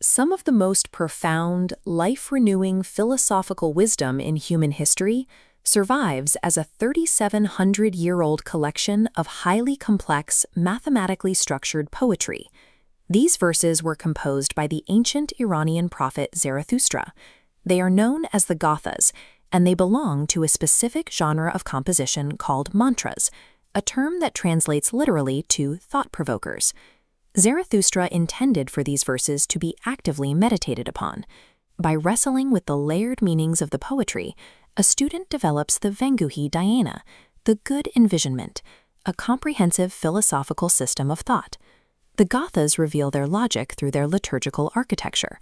Some of the most profound, life-renewing philosophical wisdom in human history survives as a 3,700-year-old collection of highly complex, mathematically structured poetry. These verses were composed by the ancient Iranian prophet Zarathustra. They are known as the Gathas, and they belong to a specific genre of composition called mantras, a term that translates literally to thought-provokers. Zarathustra intended for these verses to be actively meditated upon. By wrestling with the layered meanings of the poetry, a student develops the Venguhi Dhyana, the good envisionment, a comprehensive philosophical system of thought. The Gathas reveal their logic through their liturgical architecture.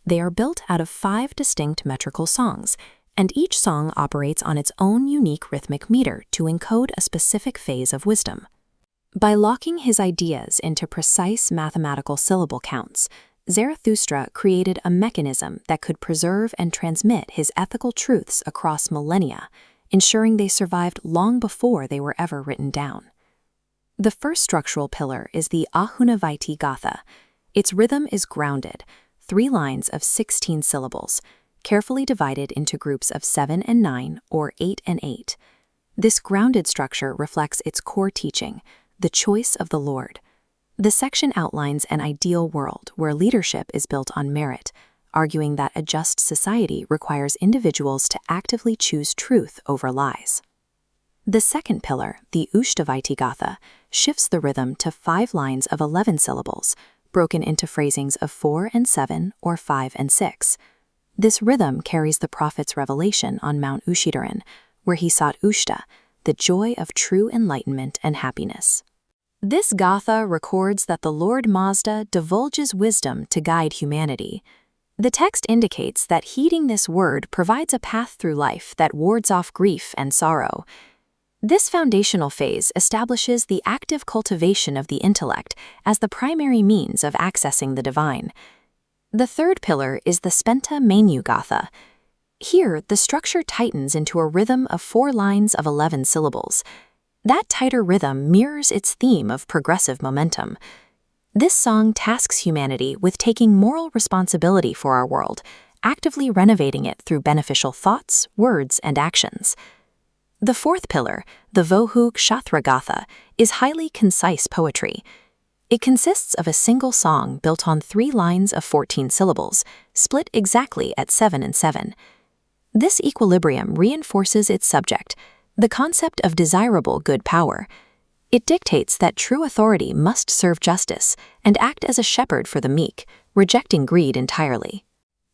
They are built out of 5 distinct metrical songs, and each song operates on its own unique rhythmic meter to encode a specific phase of wisdom. By locking his ideas into precise mathematical syllable counts, Zarathustra created a mechanism that could preserve and transmit his ethical truths across millennia, ensuring they survived long before they were ever written down. The first structural pillar is the Ahunavaiti Gatha. Its rhythm is grounded, 3 lines of 16 syllables, carefully divided into groups of 7 and 9 or 8 and 8. This grounded structure reflects its core teaching, the choice of the Lord. The section outlines an ideal world where leadership is built on merit, arguing that a just society requires individuals to actively choose truth over lies. The second pillar, the Ushtavaiti Gatha, shifts the rhythm to 5 lines of 11 syllables, broken into phrasings of 4 and 7 or 5 and 6. This rhythm carries the prophet's revelation on Mount Ushidharan, where he sought Ushta, the joy of true enlightenment and happiness. This Gatha records that the Lord Mazda divulges wisdom to guide humanity. The text indicates that heeding this word provides a path through life that wards off grief and sorrow. This foundational phase establishes the active cultivation of the intellect as the primary means of accessing the divine. The third pillar is the Spenta Menu Gatha. Here, the structure tightens into a rhythm of 4 lines of 11 syllables. That tighter rhythm mirrors its theme of progressive momentum. This song tasks humanity with taking moral responsibility for our world, actively renovating it through beneficial thoughts, words, and actions. The fourth pillar, the Vohu Kshatra Gatha, is highly concise poetry. It consists of a single song built on 3 lines of 14 syllables, split exactly at 7 and 7. This equilibrium reinforces its subject, the concept of desirable good power. It dictates that true authority must serve justice and act as a shepherd for the meek, rejecting greed entirely.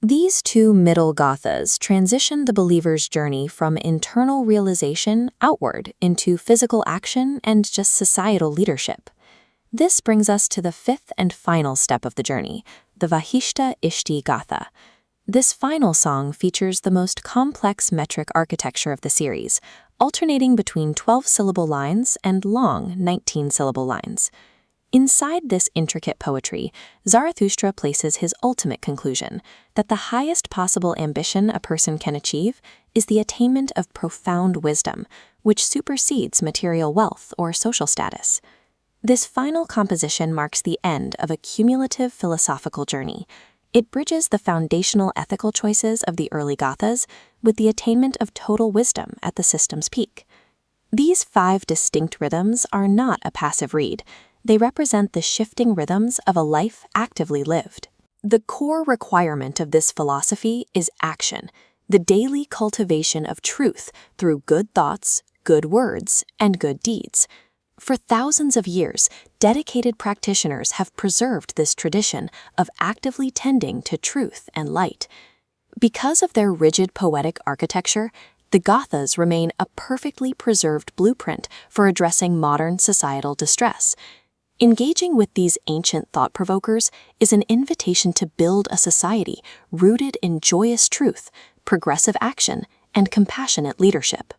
These 2 middle Gathas transition the believer's journey from internal realization outward into physical action and just societal leadership. This brings us to the 5th and final step of the journey, the Vahishta Ishti Gatha. This final song features the most complex metric architecture of the series, alternating between 12-syllable lines and long 19-syllable lines. Inside this intricate poetry, Zarathustra places his ultimate conclusion that the highest possible ambition a person can achieve is the attainment of profound wisdom, which supersedes material wealth or social status. This final composition marks the end of a cumulative philosophical journey. It bridges the foundational ethical choices of the early Gathas with the attainment of total wisdom at the system's peak. These 5 distinct rhythms are not a passive read. They represent the shifting rhythms of a life actively lived. The core requirement of this philosophy is action, the daily cultivation of truth through good thoughts, good words, and good deeds. For thousands of years, dedicated practitioners have preserved this tradition of actively tending to truth and light. Because of their rigid poetic architecture, the Gathas remain a perfectly preserved blueprint for addressing modern societal distress. Engaging with these ancient thought-provokers is an invitation to build a society rooted in joyous truth, progressive action, and compassionate leadership.